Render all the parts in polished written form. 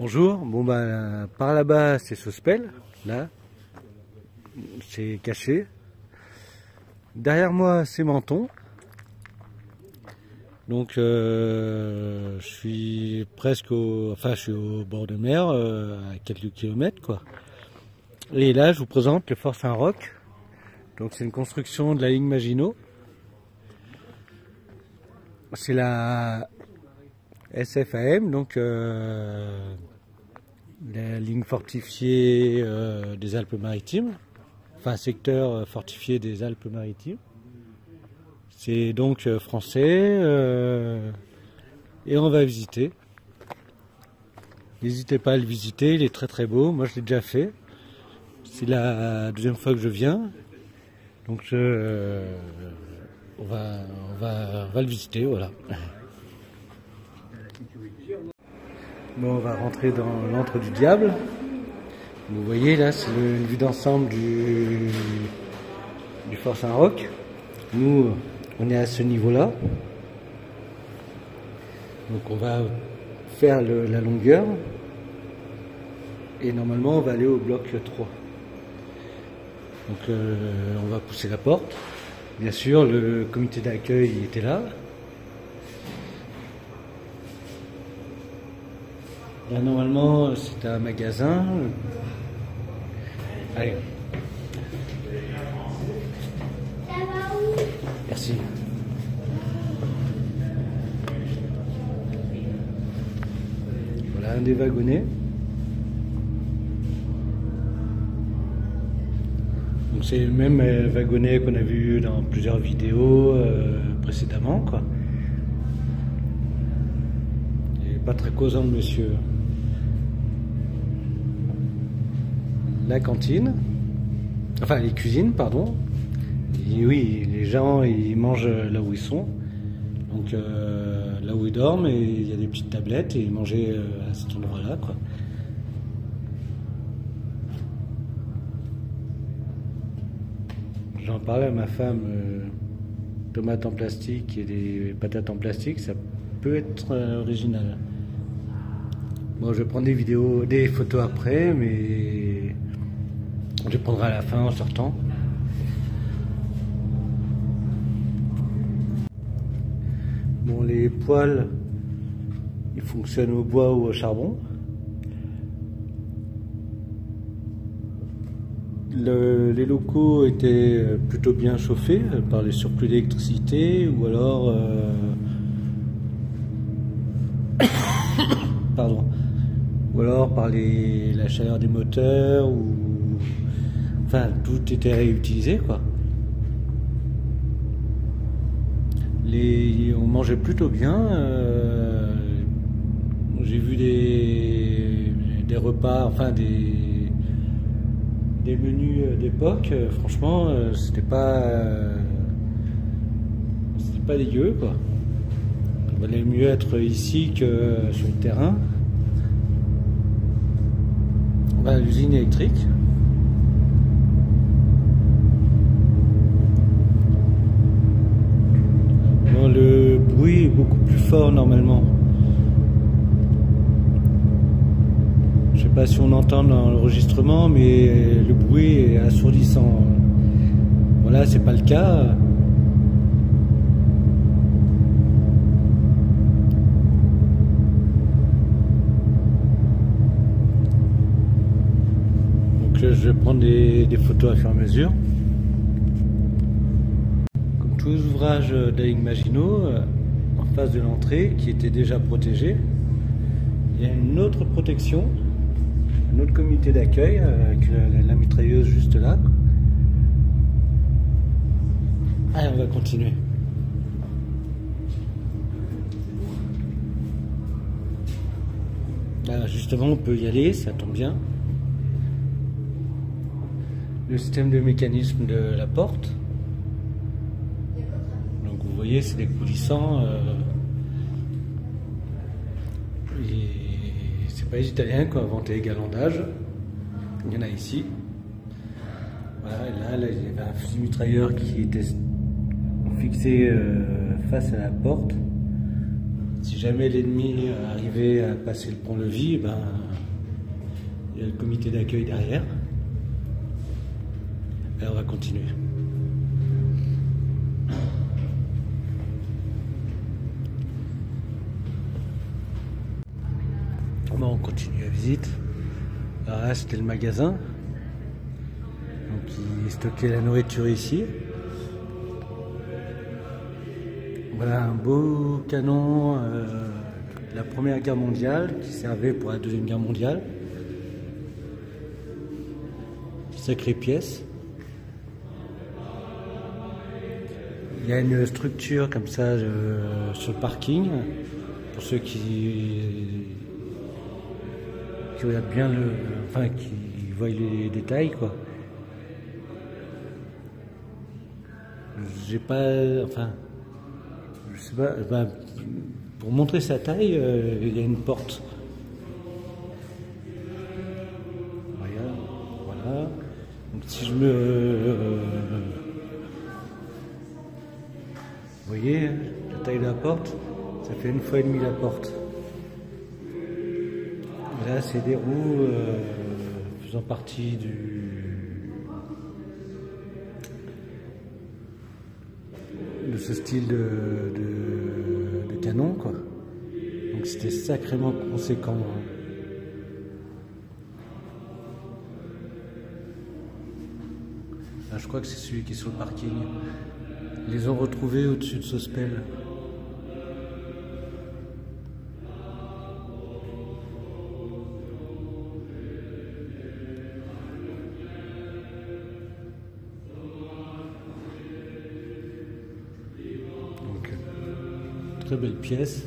Bonjour, bon ben par là-bas c'est Sospel, là, c'est caché. Derrière moi c'est Menton. Donc je suis presque je suis au bord de mer, à quelques kilomètres quoi. Et là je vous présente le Fort Saint-Roch. Donc c'est une construction de la ligne Maginot. C'est la SFAM, donc la ligne fortifiée des Alpes-Maritimes, enfin secteur fortifié des Alpes-Maritimes. C'est donc français et on va visiter. N'hésitez pas à le visiter, il est très très beau. Moi je l'ai déjà fait. C'est la deuxième fois que je viens, donc on va le visiter, voilà. Bon, on va rentrer dans l'antre du diable. Vous voyez là, c'est une vue d'ensemble du Fort Saint-Roch. Nous, on est à ce niveau-là. Donc on va faire la longueur. Et normalement, on va aller au bloc 3. Donc on va pousser la porte. Bien sûr, le comité d'accueil était là. Là, normalement, c'est un magasin. Allez. Merci. Voilà un des wagonnets. Donc c'est le même wagonnet qu'on a vu dans plusieurs vidéos précédemment, quoi. Il n'est pas très causant le monsieur. La cantine, enfin les cuisines, pardon. Et oui, les gens ils mangent là où ils sont, donc là où ils dorment, et il y a des petites tablettes et ils mangeaient à cet endroit-là, quoi. J'en parlais à ma femme, tomates en plastique et des patates en plastique, ça peut être original. Bon, je vais prendre des photos après, mais je les prendrai à la fin en sortant. Bon, les poêles, ils fonctionnent au bois ou au charbon. Les locaux étaient plutôt bien chauffés par les surplus d'électricité ou alors pardon, ou alors par la chaleur des moteurs, ou enfin tout était réutilisé, quoi. On mangeait plutôt bien. J'ai vu des repas, enfin des menus d'époque. Franchement, c'était pas dégueu, quoi. Il valait mieux être ici que sur le terrain. On va à l'usine électrique. Bon, le bruit est beaucoup plus fort normalement. Je sais pas si on entend dans l'enregistrement, mais le bruit est assourdissant. Voilà, c'est pas le cas. Donc je vais prendre des photos à fur et à mesure. Comme tous les ouvrages de la ligne Maginot, en face de l'entrée, qui était déjà protégée, il y a une autre protection. Un autre comité d'accueil avec la mitrailleuse juste là. Allez, on va continuer. Là, justement, on peut y aller, ça tombe bien. Le système de mécanisme de la porte. Donc vous voyez, c'est des coulissants. C'est pas les Italiens qui ont inventé les galandages. Il y en a ici. Voilà, et là, il y avait un fusil mitrailleur qui était fixé face à la porte. Si si jamais l'ennemi arrivait à passer le pont-levis, ben, il y a le comité d'accueil derrière. Et on va continuer. Bon, on continue la visite. Alors là, c'était le magasin. Donc, il stockait la nourriture ici. Voilà un beau canon de la Première Guerre mondiale qui servait pour la Deuxième Guerre mondiale. Sacrée pièce. Il y a une structure comme ça sur le parking pour ceux qui regardent bien qui voient les détails quoi. J'ai pas, je sais pas, pour montrer sa taille, il y a une porte. Voilà. Donc si je me... vous voyez, la taille de la porte, ça fait 1,5 fois la porte. Et là, c'est des roues faisant partie de ce style de canon, quoi. Donc c'était sacrément conséquent. Là, je crois que c'est celui qui est sur le parking. Ils les ont retrouvés au-dessus de Sospel. Donc, très belle pièce.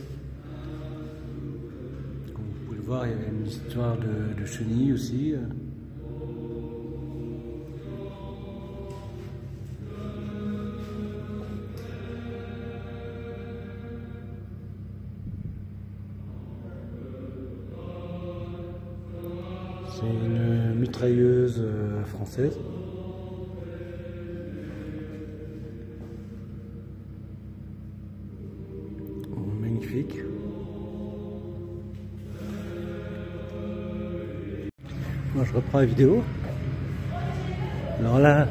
Comme vous pouvez le voir, il y a une histoire de chenilles aussi. C'est une mitrailleuse française. Magnifique. Moi je reprends la vidéo. Alors là,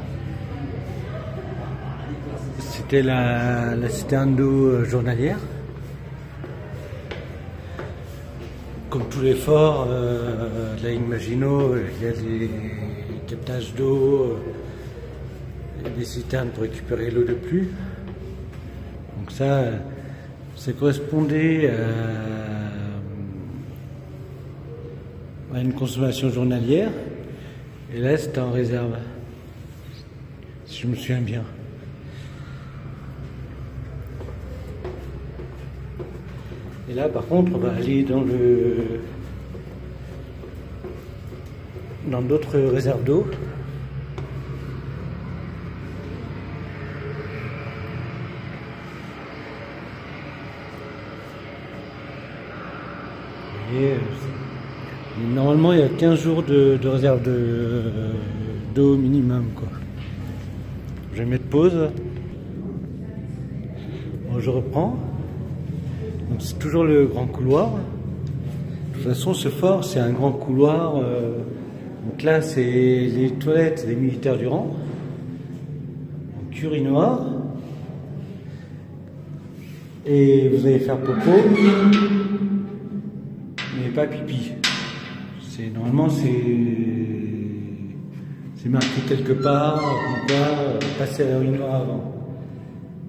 c'était la citerne d'eau journalière. Comme tous les forts de la ligne Maginot, il y a des captages d'eau, des citernes pour récupérer l'eau de pluie. Donc ça correspondait à une consommation journalière. Et là, c'était en réserve, si je me souviens bien. Et là, par contre, on va aller dans d'autres réserves d'eau. Vous voyez, normalement, il y a 15 jours de réserve d'eau minimum, quoi. Je vais mettre pause. Bon, je reprends. C'est toujours le grand couloir. De toute façon, ce fort, c'est un grand couloir. Donc là, c'est les toilettes des militaires du rang. Donc, urinoir. Et vous allez faire popo, mais pas pipi. Normalement, c'est marqué quelque part, comme quoi passer à l'urinoir avant.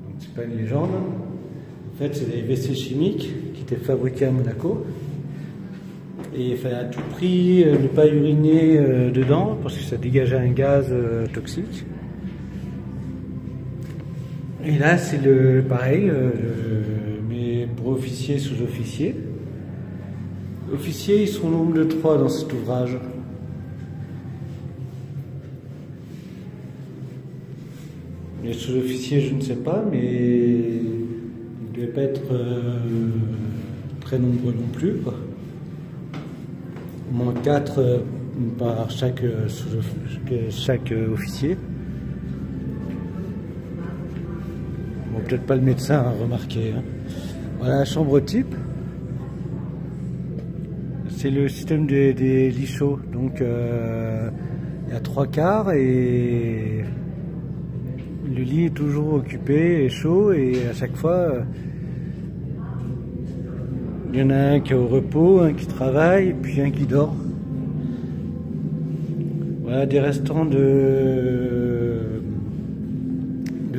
Donc c'est pas une légende. En fait, c'est des WC chimiques qui étaient fabriqués à Monaco. Et il fallait à tout prix ne pas uriner dedans parce que ça dégageait un gaz toxique. Et là, c'est pareil, mais pour officiers, sous-officiers. Officiers, ils sont au nombre de 3 dans cet ouvrage. Les sous-officiers, je ne sais pas, mais ils ne devaient pas être très nombreux non plus, quoi. Au moins 4 par chaque officier. Bon, peut-être pas le médecin à remarquer. Hein. Voilà la chambre type. c'est le système des lits chauds. Donc il y a 3 quarts et le lit est toujours occupé et chaud, et à chaque fois il y en a un qui est au repos, un qui travaille et puis un qui dort. Voilà des restants de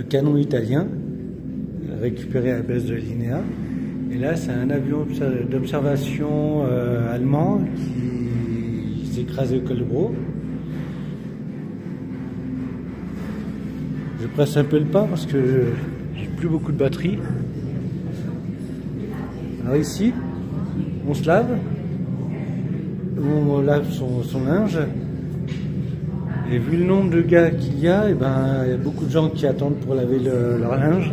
canons italiens récupérés à la base de l'INEA. Et là, c'est un avion d'observation allemand qui s'est écrasé au col de Bro. Je presse un peu le pas parce que j'ai plus beaucoup de batterie. Alors ici, on se lave, on lave son linge. Et vu le nombre de gars qu'il y a, il y a beaucoup de gens qui attendent pour laver leur linge.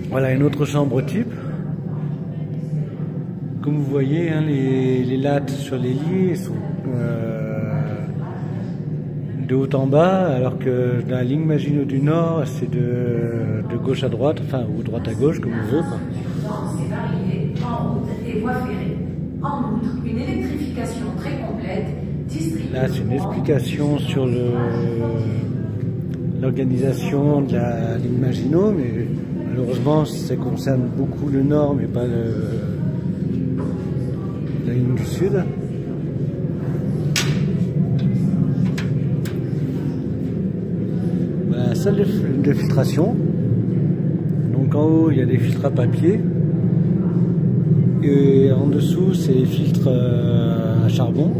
Voilà une autre chambre type. Comme vous voyez, hein, les lattes sur les lits sont de haut en bas, alors que dans la ligne Maginot du Nord, c'est de gauche à droite, enfin, ou droite à gauche, comme on veut, quoi. En outre, une électrification très complète. Là, c'est une explication sur l'organisation de la ligne Maginot, mais malheureusement, ça concerne beaucoup le nord, mais pas la ligne du sud. Voilà la salle de filtration. Donc en haut, il y a des filtres à papier. Et en dessous, c'est les filtres à charbon.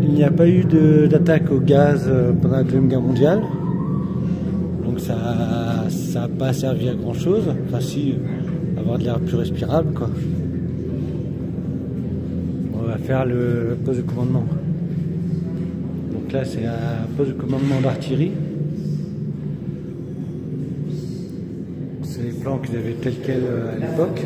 Il n'y a pas eu d'attaque au gaz pendant la Deuxième Guerre mondiale. Donc ça n'a pas servi à grand chose. Enfin si, avoir de l'air plus respirable, quoi. On va faire le poste de commandement. Donc là c'est un poste de commandement d'artillerie. C'est les plans qu'ils avaient tels quels à l'époque.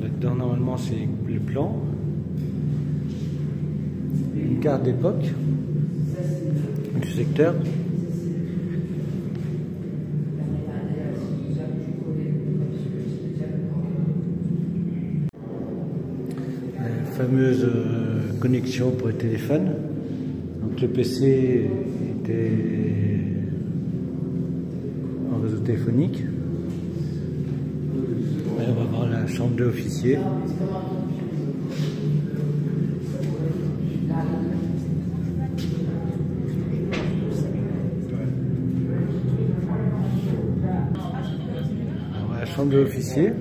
Là-dedans, normalement, c'est le plan. Une carte d'époque du secteur. La fameuse connexion pour le téléphone. Donc le PC était en réseau téléphonique. Là, on va voir la chambre de l'officier. Alors, la chambre de l'officier.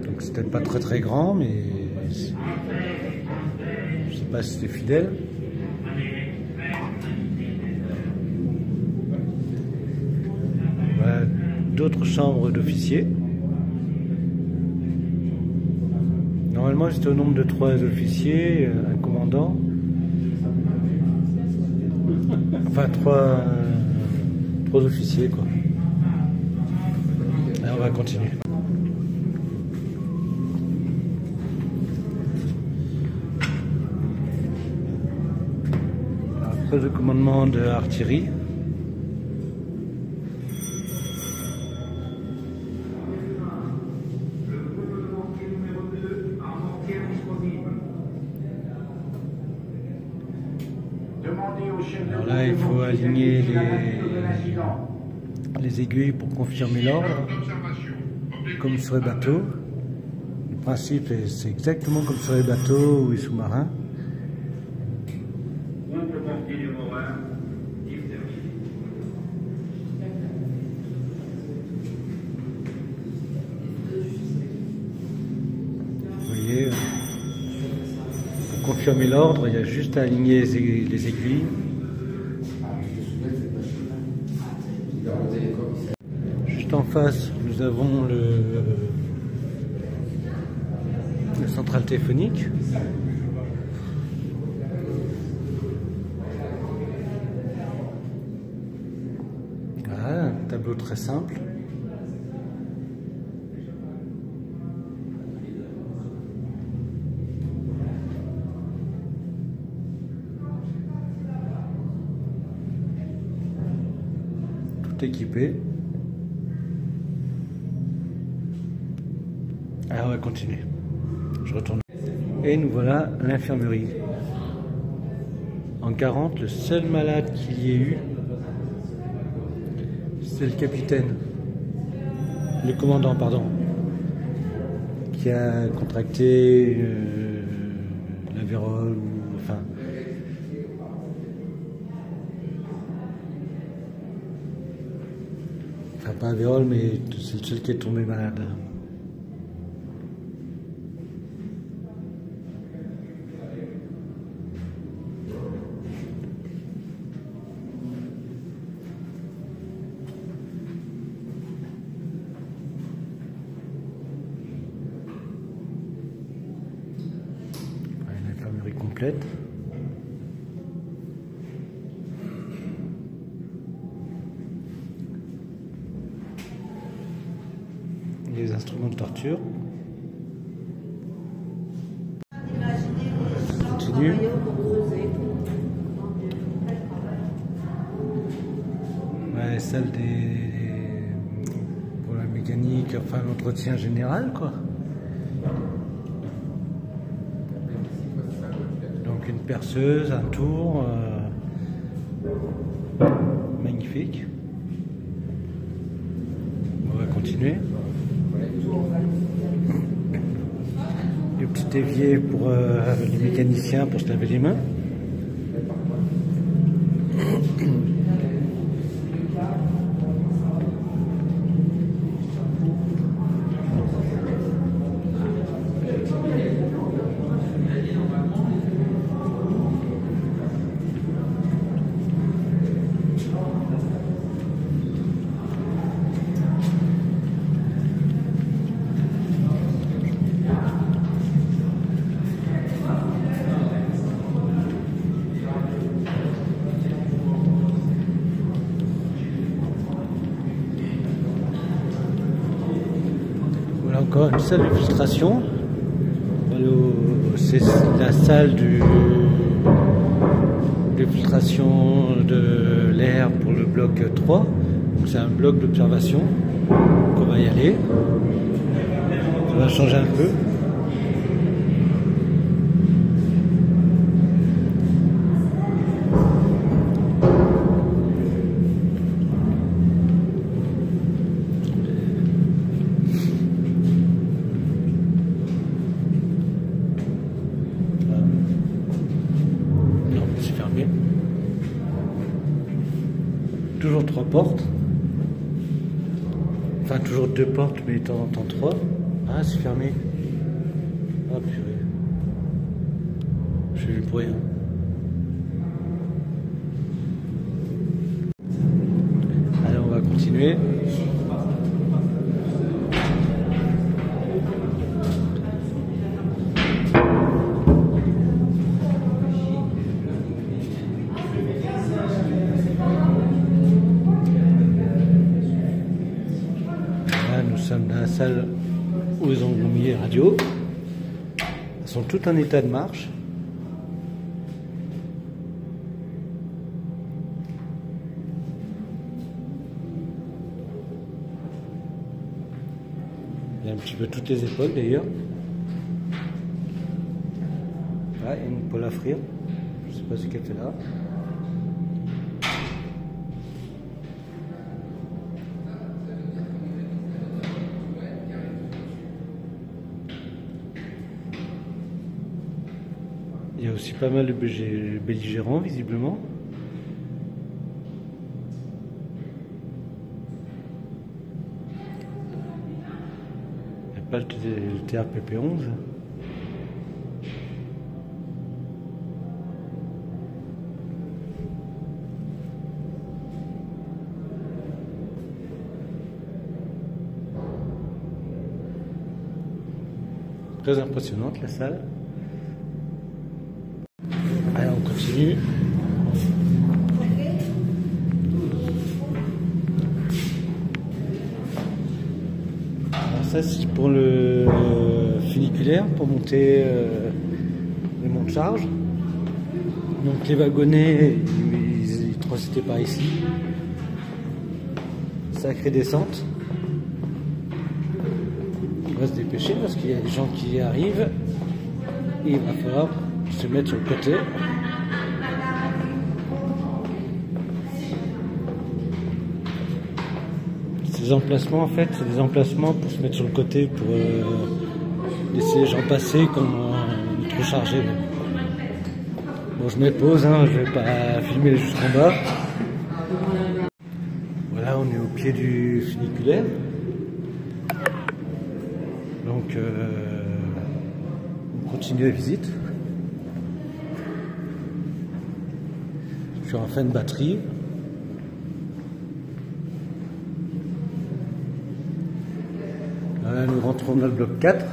Donc c'est peut-être pas très grand, mais je sais pas si c'est fidèle. Voilà d'autres chambres d'officiers. Normalement, c'est au nombre de 3 officiers, un commandant. Enfin, 3 officiers, quoi. Allez, on va continuer. Alors, poste de commandement de artillerie. Alors là, il faut aligner les aiguilles pour confirmer l'ordre, comme sur les bateaux. Le principe, c'est exactement comme sur les bateaux ou les sous-marins. Vous voyez, pour confirmer l'ordre, il y a juste à aligner les aiguilles. Juste en face, nous avons la centrale téléphonique. Voilà, un tableau très simple. tout équipé. Alors on va continuer. Je retourne. Et nous voilà à l'infirmerie. En 40, le seul malade qu'il y ait eu, c'est le capitaine, le commandant, pardon, qui a contracté la vérole, ou enfin. Enfin, pas la vérole, mais c'est le seul qui est tombé malade. L'infirmerie complète. Les instruments de torture. Continue. Ouais, salle pour la mécanique, enfin l'entretien général, quoi. Donc une perceuse, un tour, magnifique. On va continuer. Le petit évier pour les mécaniciens pour se laver les mains. Encore une salle de filtration. C'est la salle de filtration de l'air pour le bloc 3. C'est un bloc d'observation. On va y aller. Ça va changer un peu. Toujours 3 portes. Enfin, toujours 2 portes, mais de temps en temps 3. Ah, c'est fermé. Ah, purée. J'ai vu pour rien. Allez, on va continuer. Nous sommes dans la salle où ils ont mis les radios. Elles sont toutes en état de marche. Il y a un petit peu toutes les épaules d'ailleurs. Ah, il y a une épaule à frire. Je ne sais pas ce qu'elle fait là. Il y a aussi pas mal de belligérants, visiblement. Il n'y a pas le TRPP-11. Très impressionnante la salle. Allez, on continue. Alors ça c'est pour le funiculaire, pour monter le monte-charge. Donc les wagonnets, ils transitaient par ici. sacrée descente. On va se dépêcher parce qu'il y a des gens qui arrivent. Et il va falloir se mettre sur le côté. Ces emplacements, en fait, c'est des emplacements pour se mettre sur le côté, pour laisser les gens passer quand on est trop chargé. Bon, je mets pause, hein, je vais pas filmer jusqu'en bas. Voilà, on est au pied du funiculaire. Donc, on continue la visite. Je suis en fin de batterie. Là, nous rentrons dans le bloc 4.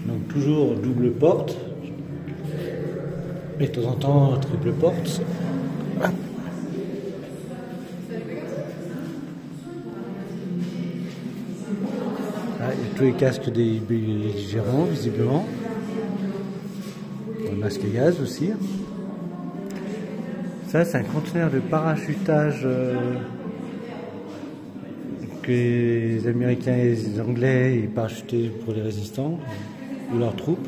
Donc, toujours double porte. Et de temps en temps, triple porte. Ah. Ah, il y a tous les casques des gérants, visiblement. Le masque à gaz aussi. Ça, c'est un conteneur de parachutage que les Américains et les Anglais parachutaient pour les résistants ou leurs troupes.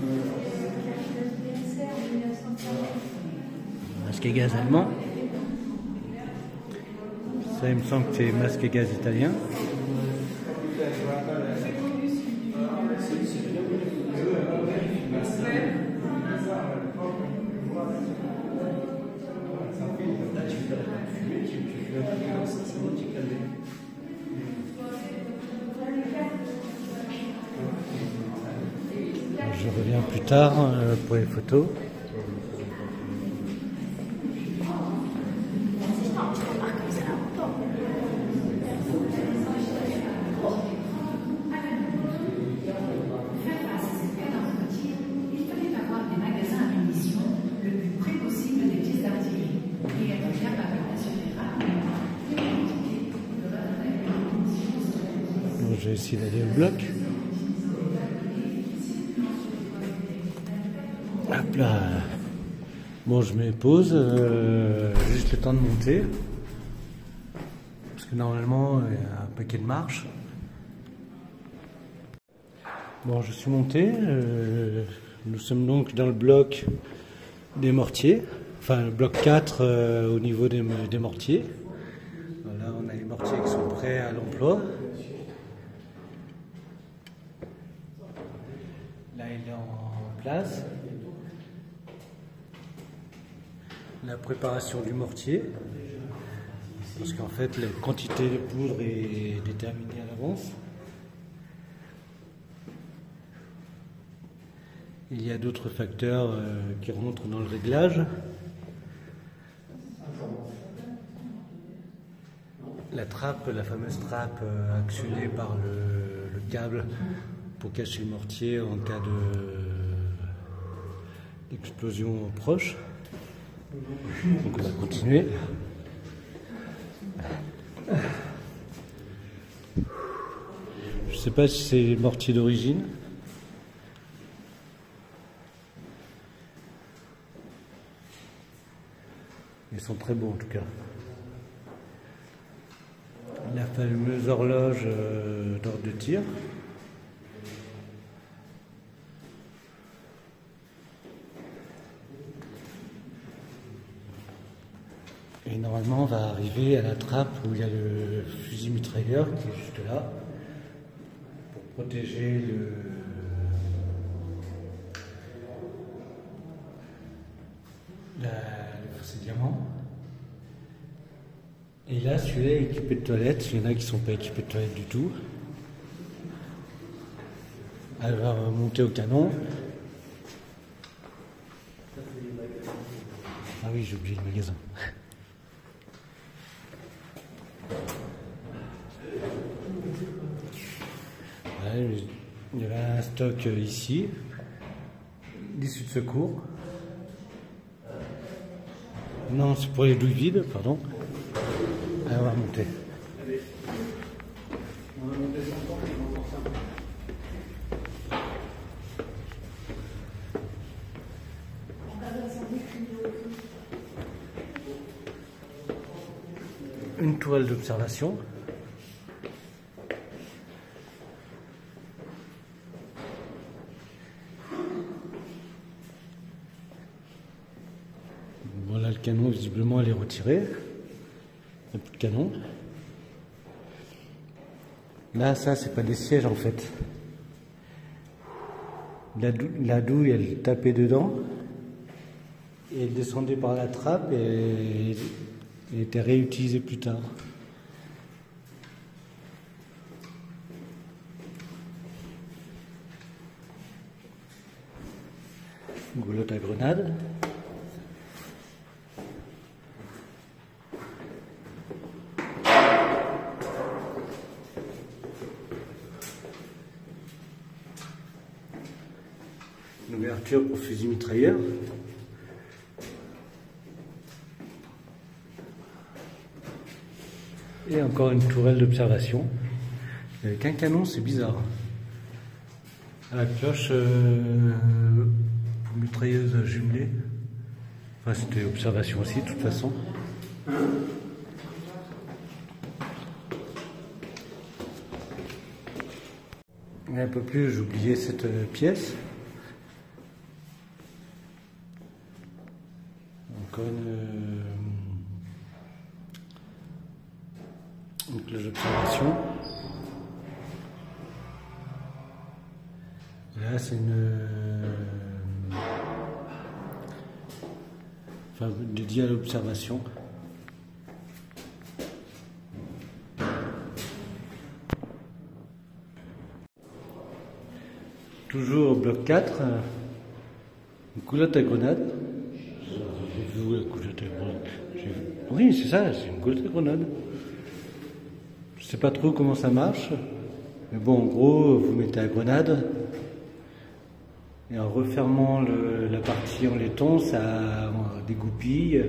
Masque à gaz allemand. Ça, il me semble que c'est masque à gaz italien. Je reviens plus tard pour les photos. Je vais essayer d'aller au bloc. Hop là. Bon, je mets pause, juste le temps de monter. Parce que normalement, il y a un paquet de marches. Bon, je suis monté. Nous sommes donc dans le bloc des mortiers. Enfin, le bloc 4 au niveau des mortiers. Voilà, on a les mortiers qui sont prêts à l'emploi. Là, il est en place. La préparation du mortier. Parce qu'en fait, la quantité de poudre est déterminée à l'avance. Il y a d'autres facteurs qui rentrent dans le réglage. La trappe, la fameuse trappe actionnée par le câble pour cacher le mortier en cas d'explosion proche. Donc on va continuer. Je ne sais pas si c'est les mortiers d'origine. Ils sont très beaux en tout cas. La fameuse horloge d'ordre de tir. Et normalement, on va arriver à la trappe où il y a le fusil mitrailleur qui est juste là pour protéger le fossé diamant. Et là, celui-là est équipé de toilettes. Il y en a qui ne sont pas équipés de toilettes du tout. Elle va monter au canon. Ah oui, j'ai oublié le magasin. Voilà, il y avait un stock ici, d'issue de secours. Non, c'est pour les douilles vides, pardon. Allez, on va monter. Une toile d'observation. le canon visiblement elle est retirée. Il n'y a plus de canon. Là, ça, c'est pas des sièges en fait. La douille, elle tapait dedans et elle descendait par la trappe et était réutilisée plus tard. Goulotte à grenade. Une ouverture pour fusil mitrailleur. Et encore une tourelle d'observation. Avec un canon, c'est bizarre. À la cloche mitrailleuse jumelée. Enfin, c'était observation aussi, de toute façon. Et un peu plus, j'oubliais cette pièce. Encore une cloche d'observation. Là, c'est enfin, dédiée à l'observation. Toujours au bloc 4, une coulotte à grenade. J'ai vu la coulotte à grenade. Oui, c'est ça, c'est une coulotte à grenade. Je sais pas trop comment ça marche, mais bon, en gros, vous mettez la grenade et en refermant la partie en laiton, ça dégoupille.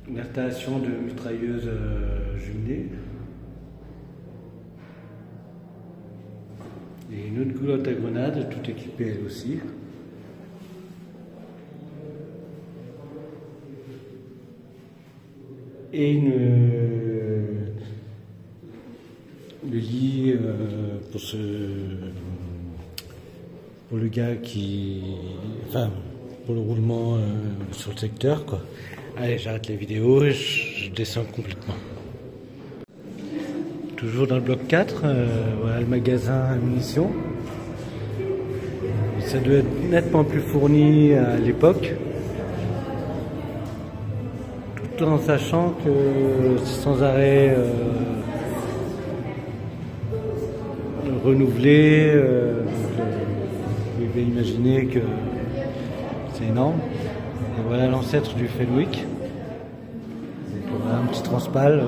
Une installation de mitrailleuse jumelée. Et une autre goulotte à grenade, tout équipée elle aussi. Et le lit pour le gars qui... Enfin, pour le roulement sur le secteur, quoi. Allez, j'arrête la vidéo et je descends complètement. Toujours dans le bloc 4, voilà le magasin à munitions. Ça doit être nettement plus fourni à l'époque. Tout en sachant que c'est sans arrêt renouvelé. Vous pouvez imaginer que c'est énorme. Et voilà l'ancêtre du Fenwick. Donc, voilà un petit transpal.